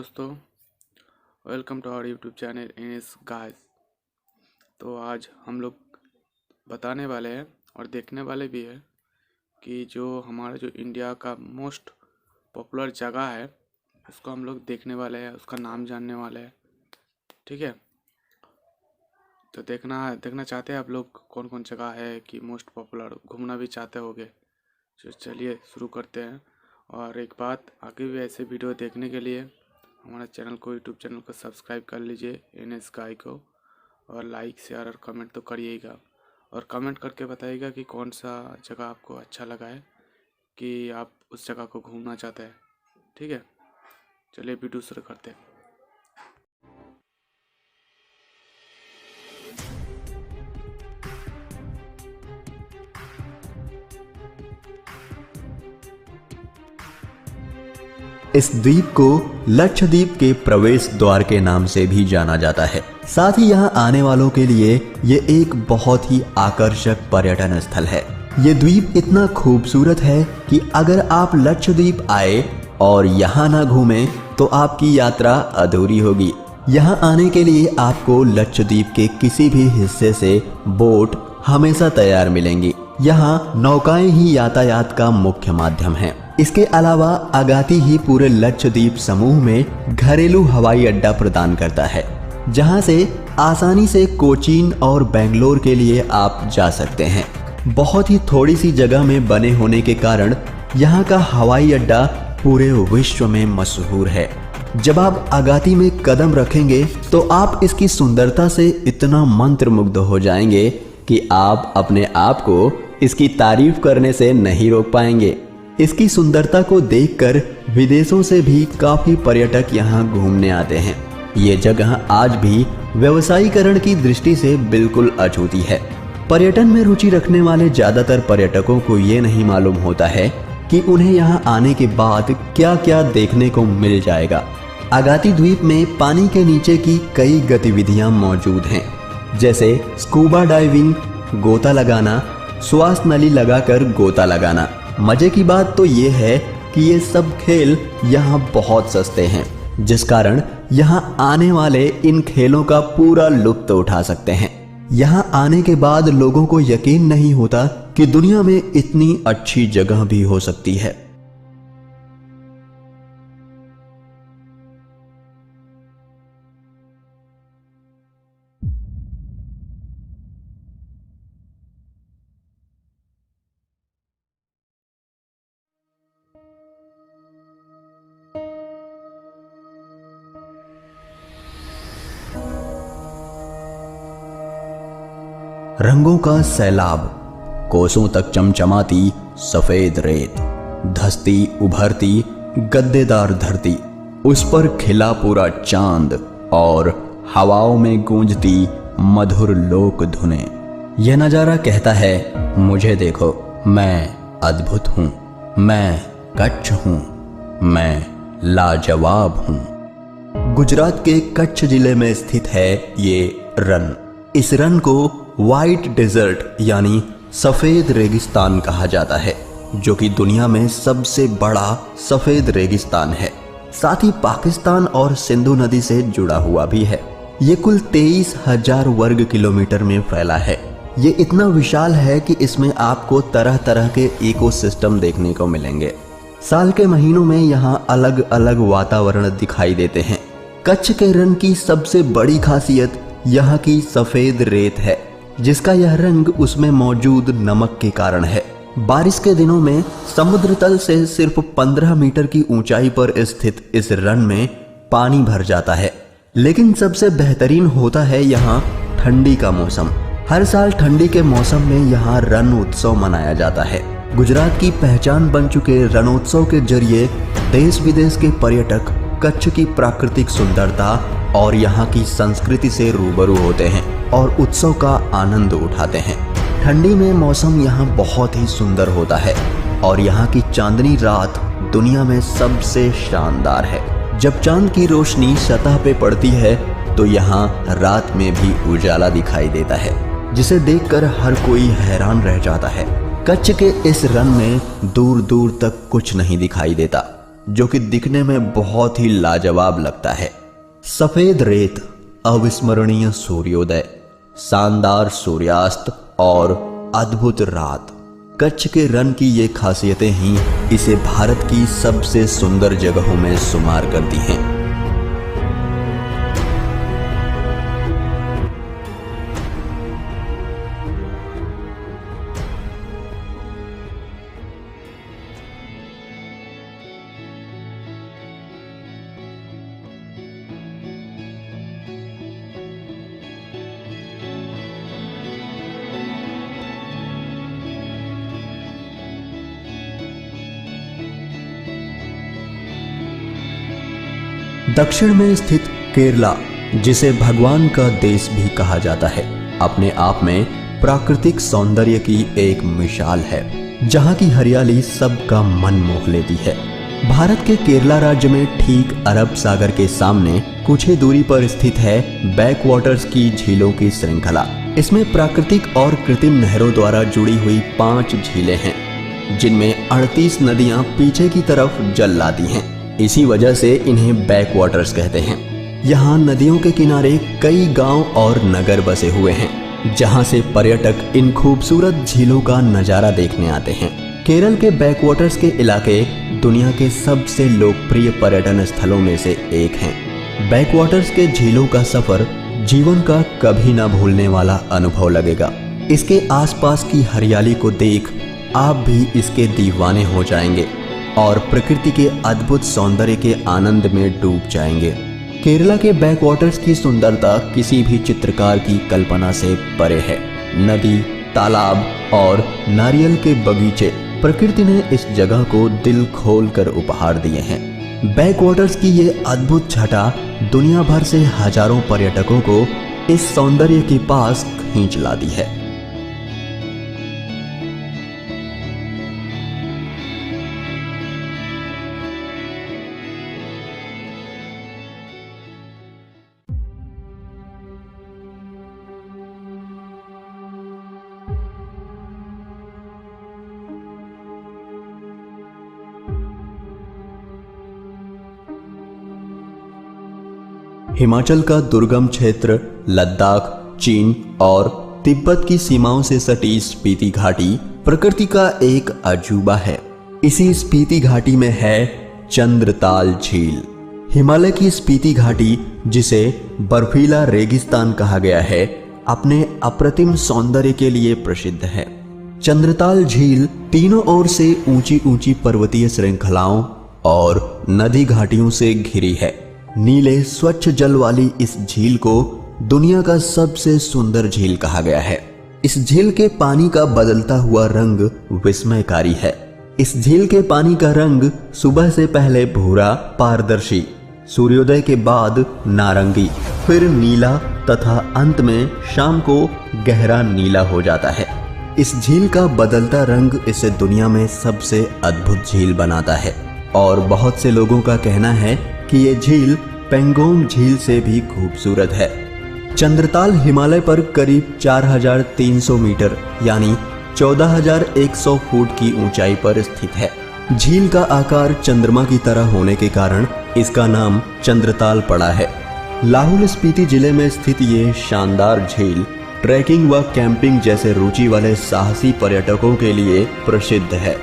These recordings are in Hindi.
दोस्तों, welcome to our YouTube channel इनेस गाइस। तो आज हम लोग बताने वाले हैं और देखने वाले भी हैं कि जो इंडिया का मोस्ट पॉपुलर जगह है उसको हम लोग देखने वाले हैं, उसका नाम जानने वाले हैं। ठीक है, तो देखना चाहते हैं आप लोग कौन कौन जगह है कि मोस्ट पॉपुलर, घूमना भी चाहते होगे। तो चलिए शुरू करते हैं। और एक बात, आगे भी ऐसे वीडियो देखने के लिए हमारे यूट्यूब चैनल को सब्सक्राइब कर लीजिए एनएस गाय को, और लाइक शेयर और कमेंट तो करिएगा, और कमेंट करके बताइएगा कि कौन सा जगह आपको अच्छा लगा है कि आप उस जगह को घूमना चाहते हैं। ठीक है, चलिए वीडियो शुरू करते हैं। इस द्वीप को लक्षद्वीप के प्रवेश द्वार के नाम से भी जाना जाता है। साथ ही यहाँ आने वालों के लिए ये एक बहुत ही आकर्षक पर्यटन स्थल है। ये द्वीप इतना खूबसूरत है कि अगर आप लक्षद्वीप आए और यहाँ ना घूमें तो आपकी यात्रा अधूरी होगी। यहाँ आने के लिए आपको लक्षद्वीप के किसी भी हिस्से से बोट हमेशा तैयार मिलेंगी। यहाँ नौकाएं ही यातायात का मुख्य माध्यम है। इसके अलावा अगाती ही पूरे लक्षद्वीप समूह में घरेलू हवाई अड्डा प्रदान करता है, जहां से आसानी से कोचीन और बेंगलोर के लिए आप जा सकते हैं। बहुत ही थोड़ी सी जगह में बने होने के कारण यहाँ का हवाई अड्डा पूरे विश्व में मशहूर है। जब आप अगाती में कदम रखेंगे तो आप इसकी सुंदरता से इतना मंत्रमुग्ध हो जाएंगे कि आप अपने आप को इसकी तारीफ करने से नहीं रोक पाएंगे। इसकी सुंदरता को देखकर विदेशों से भी काफी पर्यटक यहाँ घूमने आते हैं। ये जगह आज भी व्यवसायीकरण की दृष्टि से बिल्कुल अछूती है। पर्यटन में रुचि रखने वाले ज्यादातर पर्यटकों को ये नहीं मालूम होता है कि उन्हें यहाँ आने के बाद क्या क्या देखने को मिल जाएगा। अगाती द्वीप में पानी के नीचे की कई गतिविधियां मौजूद हैं, जैसे स्कूबा डाइविंग, गोता लगाना, श्वास नली लगाकर गोता लगाना। मजे की बात तो ये है कि ये सब खेल यहाँ बहुत सस्ते हैं, जिस कारण यहाँ आने वाले इन खेलों का पूरा लुत्फ उठा सकते हैं। यहाँ आने के बाद लोगों को यकीन नहीं होता कि दुनिया में इतनी अच्छी जगह भी हो सकती है। रंगों का सैलाब, कोसों तक चमचमाती सफेद रेत, धसती उभरती गद्देदार धरती, उस पर खिला पूरा चांद और हवाओं में गूंजती मधुर लोक धुनें। यह नजारा कहता है, मुझे देखो, मैं अद्भुत हूँ, मैं कच्छ हूँ, मैं लाजवाब हूँ। गुजरात के कच्छ जिले में स्थित है ये रन। इस रन को व्हाइट डेजर्ट यानी सफेद रेगिस्तान कहा जाता है, जो कि दुनिया में सबसे बड़ा सफेद रेगिस्तान है। साथ ही पाकिस्तान और सिंधु नदी से जुड़ा हुआ भी है। ये कुल 23,000 वर्ग किलोमीटर में फैला है। ये इतना विशाल है कि इसमें आपको तरह तरह के इकोसिस्टम देखने को मिलेंगे। साल के महीनों में यहाँ अलग अलग वातावरण दिखाई देते हैं। कच्छ के रन की सबसे बड़ी खासियत यहाँ की सफेद रेत है, जिसका यह रंग उसमें मौजूद नमक के कारण है। बारिश के दिनों में समुद्र तल से सिर्फ 15 मीटर की ऊंचाई पर स्थित इस रन में पानी भर जाता है। लेकिन सबसे बेहतरीन होता है यहाँ ठंडी का मौसम। हर साल ठंडी के मौसम में यहाँ रण उत्सव मनाया जाता है। गुजरात की पहचान बन चुके रणोत्सव के जरिए देश विदेश के पर्यटक कच्छ की प्राकृतिक सुंदरता और यहाँ की संस्कृति से रूबरू होते हैं और उत्सव का आनंद उठाते हैं। ठंडी में मौसम यहाँ बहुत ही सुंदर होता है और यहाँ की चांदनी रात दुनिया में सबसे शानदार है। जब चांद की रोशनी सतह पे पड़ती है तो यहाँ रात में भी उजाला दिखाई देता है, जिसे देखकर हर कोई हैरान रह जाता है। कच्छ के इस रन में दूर दूर तक कुछ नहीं दिखाई देता। जो कि दिखने में बहुत ही लाजवाब लगता है। सफेद रेत, अविस्मरणीय सूर्योदय, शानदार सूर्यास्त और अद्भुत रात, कच्छ के रण की ये खासियतें ही इसे भारत की सबसे सुंदर जगहों में शुमार करती हैं। दक्षिण में स्थित केरला, जिसे भगवान का देश भी कहा जाता है, अपने आप में प्राकृतिक सौंदर्य की एक मिसाल है, जहां की हरियाली सबका मन मोह लेती है। भारत के केरला राज्य में ठीक अरब सागर के सामने कुछ ही दूरी पर स्थित है बैकवाटर्स की झीलों की श्रृंखला। इसमें प्राकृतिक और कृत्रिम नहरों द्वारा जुड़ी हुई 5 झीलें हैं, जिनमें 38 नदियां पीछे की तरफ जल लाती हैं। इसी वजह से इन्हें बैकवाटर्स कहते हैं। यहाँ नदियों के किनारे कई गांव और नगर बसे हुए हैं, जहां से पर्यटक इन खूबसूरत झीलों का नजारा देखने आते हैं। केरल के बैकवाटर्स के इलाके दुनिया के सबसे लोकप्रिय पर्यटन स्थलों में से एक हैं। बैकवाटर्स के झीलों का सफर जीवन का कभी ना भूलने वाला अनुभव लगेगा। इसके आसपास की हरियाली को देख आप भी इसके दीवाने हो जाएंगे और प्रकृति के अद्भुत सौंदर्य के आनंद में डूब जाएंगे। केरला के बैकवाटर्स की सुंदरता किसी भी चित्रकार की कल्पना से परे है। नदी, तालाब और नारियल के बगीचे, प्रकृति ने इस जगह को दिल खोल कर उपहार दिए हैं। बैकवाटर्स की ये अद्भुत छटा दुनिया भर से हजारों पर्यटकों को इस सौंदर्य के पास खींच लाती है। हिमाचल का दुर्गम क्षेत्र लद्दाख, चीन और तिब्बत की सीमाओं से सटी स्पीति घाटी प्रकृति का एक अजूबा है। इसी स्पीति घाटी में है चंद्रताल झील। हिमालय की स्पीति घाटी, जिसे बर्फीला रेगिस्तान कहा गया है, अपने अप्रतिम सौंदर्य के लिए प्रसिद्ध है। चंद्रताल झील तीनों ओर से ऊंची ऊंची पर्वतीय श्रृंखलाओं और नदी घाटियों से घिरी है। नीले स्वच्छ जल वाली इस झील को दुनिया का सबसे सुंदर झील कहा गया है। इस झील के पानी का बदलता हुआ रंग विस्मयकारी है। इस झील के पानी का रंग सुबह से पहले भूरा पारदर्शी, सूर्योदय के बाद नारंगी, फिर नीला तथा अंत में शाम को गहरा नीला हो जाता है। इस झील का बदलता रंग इसे दुनिया में सबसे अद्भुत झील बनाता है और बहुत से लोगों का कहना है कि ये झील पेंगोंग झील से भी खूबसूरत है। चंद्रताल हिमालय पर करीब 4300 मीटर यानी 14100 फुट की ऊंचाई पर स्थित है। झील का आकार चंद्रमा की तरह होने के कारण इसका नाम चंद्रताल पड़ा है। लाहौल स्पीति जिले में स्थित ये शानदार झील ट्रैकिंग व कैंपिंग जैसे रुचि वाले साहसी पर्यटकों के लिए प्रसिद्ध है।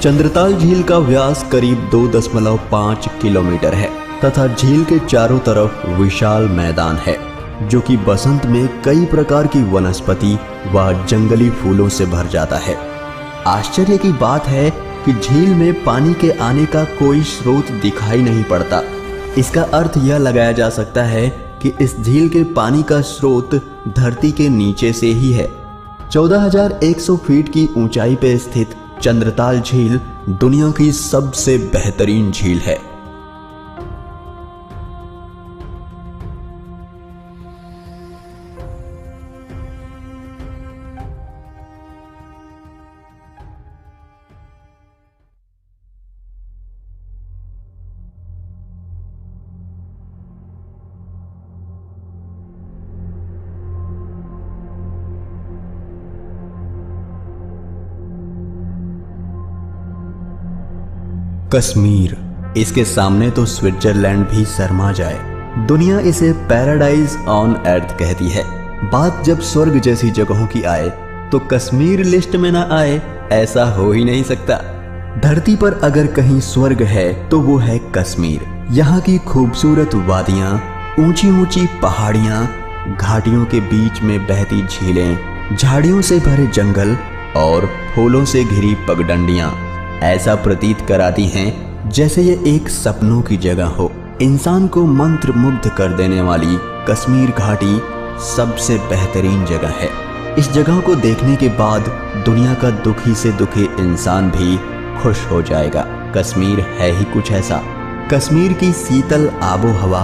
चंद्रताल झील का व्यास करीब 2.5 किलोमीटर है तथा झील के चारों तरफ विशाल मैदान है, जो कि बसंत में कई प्रकार की वनस्पति व जंगली फूलों से भर जाता है। आश्चर्य की बात है कि झील में पानी के आने का कोई स्रोत दिखाई नहीं पड़ता। इसका अर्थ यह लगाया जा सकता है कि इस झील के पानी का स्रोत धरती के नीचे से ही है। 14,100 फीट की ऊंचाई पर स्थित चंद्रताल झील दुनिया की सबसे बेहतरीन झील है। कश्मीर इसके सामने तो स्विट्जरलैंड भी शर्मा जाए। दुनिया इसे पैराडाइज ऑन अर्थ कहती है। बात जब स्वर्ग जैसी जगहों की आए तो कश्मीर लिस्ट में ना आए, ऐसा हो ही नहीं सकता। धरती पर अगर कहीं स्वर्ग है तो वो है कश्मीर। यहाँ की खूबसूरत वादियाँ, ऊंची ऊंची पहाड़ियाँ, घाटियों के बीच में बहती झीलें, झाड़ियों से भरे जंगल और फूलों से घिरी पगडंडियाँ ऐसा प्रतीत कराती हैं जैसे ये एक सपनों की जगह हो। इंसान को मंत्र मुग्ध कर देने वाली कश्मीर घाटी सबसे बेहतरीन जगह है। इस जगह को देखने के बाद दुनिया का दुखी से दुखी इंसान भी खुश हो जाएगा। कश्मीर है ही कुछ ऐसा। कश्मीर की शीतल आबो हवा,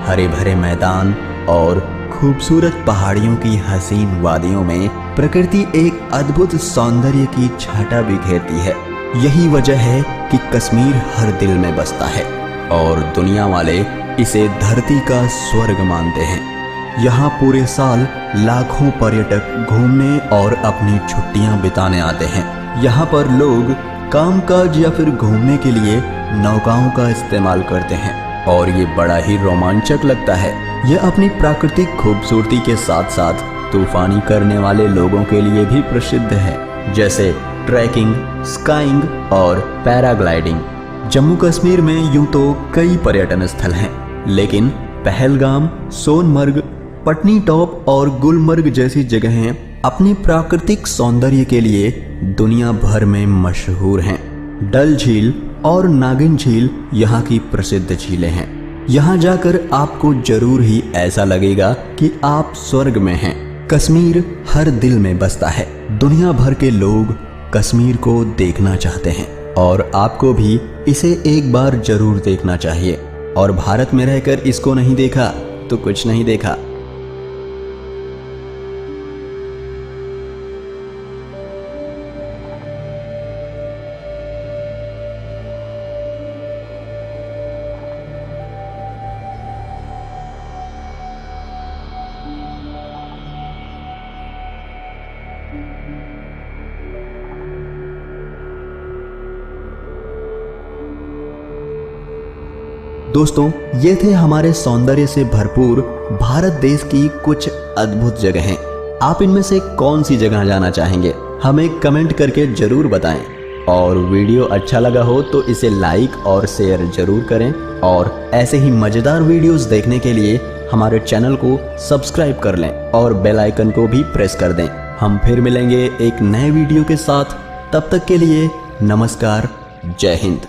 हरे भरे मैदान और खूबसूरत पहाड़ियों की हसीन वादियों में प्रकृति एक अद्भुत सौंदर्य की छटा बिखेरती है। यही वजह है कि कश्मीर हर दिल में बसता है और दुनिया वाले इसे धरती का स्वर्ग मानते हैं। यहाँ पूरे साल लाखों पर्यटक घूमने और अपनी छुट्टियां बिताने आते हैं। यहाँ पर लोग कामकाज या फिर घूमने के लिए नौकाओं का इस्तेमाल करते हैं और ये बड़ा ही रोमांचक लगता है। यह अपनी प्राकृतिक खूबसूरती के साथ साथ तूफानी करने वाले लोगों के लिए भी प्रसिद्ध है, जैसे ट्रैकिंग, स्काइंग और पैराग्लाइडिंग। जम्मू कश्मीर में यूं तो कई पर्यटन स्थल हैं, लेकिन पहलगाम, सोनमर्ग, पटनी टॉप और गुलमर्ग जैसी जगहें अपनी प्राकृतिक सौंदर्य के लिए दुनिया भर में मशहूर हैं। डल झील और नागिन झील यहाँ की प्रसिद्ध झीलें हैं। यहाँ जाकर आपको जरूर ही ऐसा लगेगा कि आप स्वर्ग में हैं। कश्मीर हर दिल में बसता है। दुनिया भर के लोग कश्मीर को देखना चाहते हैं और आपको भी इसे एक बार जरूर देखना चाहिए। और भारत में रहकर इसको नहीं देखा तो कुछ नहीं देखा। दोस्तों, ये थे हमारे सौंदर्य से भरपूर भारत देश की कुछ अद्भुत जगहें। आप इनमें से कौन सी जगह जाना चाहेंगे, हमें कमेंट करके जरूर बताएं। और वीडियो अच्छा लगा हो तो इसे लाइक और शेयर जरूर करें। और ऐसे ही मजेदार वीडियोस देखने के लिए हमारे चैनल को सब्सक्राइब कर लें और बेल आइकन को भी प्रेस कर दें। हम फिर मिलेंगे एक नए वीडियो के साथ। तब तक के लिए नमस्कार, जय हिंद।